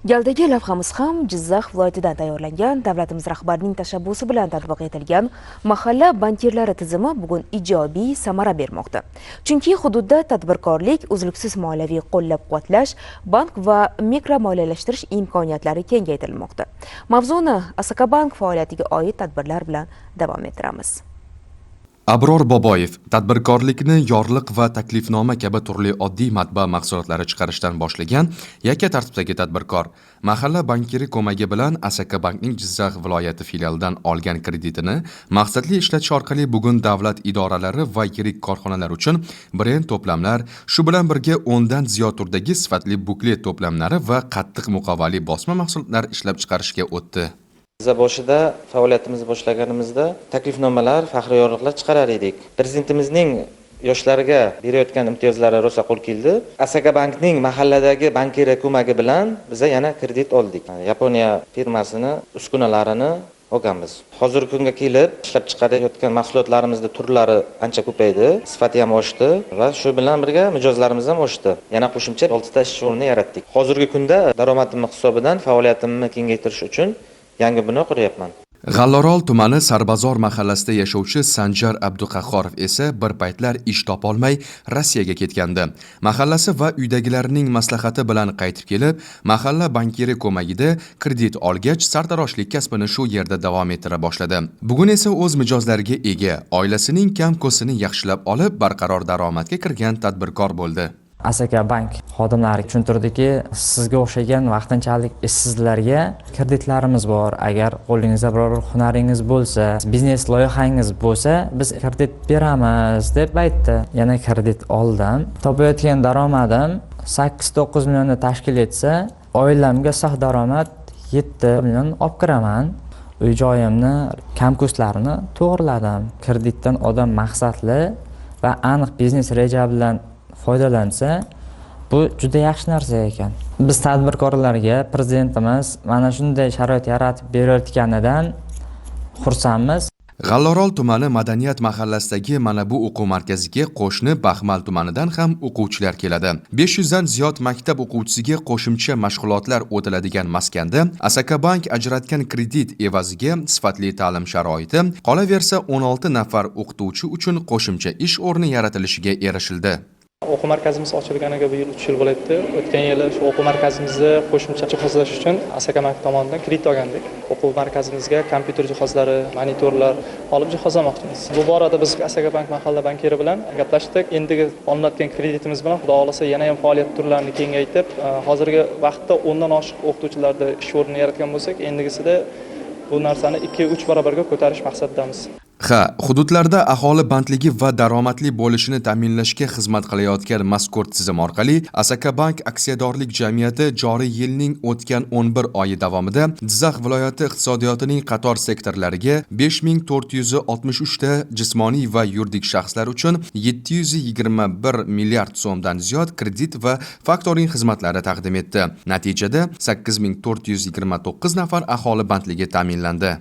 Galdagi lavhamiz ham Jizzax viloyatidan tayyorlangan, davlatimiz rahbarining tashabbusi bilan tatbiq etilgan mahalla bankirlari tizimi bugun ijobiy samara bermoqda. Chunki hududda tadbirkorlik, uzluksiz moliyaviy qo'llab-quvvatlash, bank va mikromoliyalashtirish imkoniyatlari kengaytirilmoqda. Mavzuni Asakabank faoliyatiga oid tadbirlar bilan davom ettiramiz. Abror Boboyev tadbirkorlikni yorliq va taklifnoma kabi turli oddiy matbaa mahsulotlari chiqarishdan boshlagan yakka tartibdagi tadbirkor. Mahalla bankiri ko'magi bilan Asakabankning Jizzax viloyati filialidan olgan kreditini maqsadli ishlatish orqali bugun davlat idoralari va yirik korxonalar uchun brend to'plamlar, shu bilan birga 10 dan ziyod turdagi sifatli buklet to'plamlari va qattiq muqovali bosma mahsulotlar ishlab chiqarishga o'tdi. Biz boshida faoliyatimizni boshlaganimizda taklifnomalar, faxriy yorliqlar chiqarar edik. Prezidentimizning yoshlarga berayotgan imtiyozlari rosa qo'l keldi. Asakabankning mahalladagi bankiri ko'magi bilan biz yana kredit oldik. Yaponiya firmasini uskunalarini olganmiz. Hozirgi kunga kelib ishlab chiqarayotgan mahsulotlarimizning turlari ancha ko'paydi, sifati ham oshdi va shu bilan birga mijozlarimiz ham oshdi. Yana qo'shimcha 6 ta ish o'rnini yaratdik. Hozirgi kunda daromadim hisobidan faoliyatimni kengaytirish uchun yangi bino quryapman. G'allorol tumani Sarbazor mahallasida yashovchi Sanjar Abduqahhorov esa bir paytlar ish topolmay Rossiyaga ketgandi. Mahallasi va uydagilarining maslahati bilan qaytib kelib, mahalla bankiri ko'magida kredit olgach, sartaroshlik kasbini shu yerda davom ettira boshladi. Bugun esa o'z mijozlariga ega, oilasining kam-ko'sini yaxshilab olib, barqaror daromadga kirgan tadbirkor bo'ldi. Asakabank xodimlari tushuntirdiki, sizga o'xshagan vaqtinchalik ishsizlarga kreditlarimiz bor. Agar qo'lingizda biror hunaringiz bo'lsa, biznes loyihangiz bo'lsa, biz kredit beramiz deb aytdi. Yana kredit oldim. Topayotgan daromadim 8-9 millionni tashkil etsa, oilamga sog' daromad 7 million olib kiraman. Uy joyimni, kamko'slarini to'g'riladim. Kreditdan odam maqsadli va aniq biznes reja bilan foydalansa, bu juda yaxshi narsa ekan. Biz tadbirkorlarga prezidentimiz mana shunday sharoit yaratib berayotganidan xursandmiz. G'allorol tumani Madaniyat mahallasidagi mana bu o'quv markaziga qo'shni Baxmal tumanidan ham o'quvchilar keladi. 500 dan ziyod maktab o'quvchisiga qo'shimcha mashg'ulotlar o'tiladigan maskanda Asakabank ajratgan kredit evaziga sifatli ta'lim sharoiti, qolaversa 16 nafar o'qituvchi uchun qo'shimcha ish o'rni yaratilishiga erishildi. O'quv markazimiz ochilganiga bu yil 3 yil bo'lyapti. O'tgan yili shu o'quv markazimizni qo'shimcha jihozlash uchun Asakabank tomonidan kredit olgandik. O'quv markazimizga kompyuter jihozlari, monitorlar olib jihozlamoqchimiz. Bu borada biz Asakabank mahalla bankiri bilan gaplashdik. Endigi olinayotgan kreditimiz bilan xudo xolasa yana ham faoliyat turlarini kengaytib, hozirgi vaqtda 10 dan oshiq o'qituvchilarda ish o'rnini yaratgan bo'lsak, endigisida bu narsani 2-3 barobarga ko'tarish maqsadidamiz. Hududlarda aholi bandligi va daromadli bo'lishini ta'minlashga xizmat qilayotgan mazkur tizim orqali Asakabank aksiyadorlik jamiyati joriy yilning o'tgan 11 oyi davomida Jizzax viloyati iqtisodiyotining qator sektorlariga 5463 ta jismoniy va yuridik shaxslar uchun 721 milliard so'mdan ziyod kredit va faktoring xizmatlari taqdim etdi. Natijada 8429 nafar aholi bandligi ta'minlandi.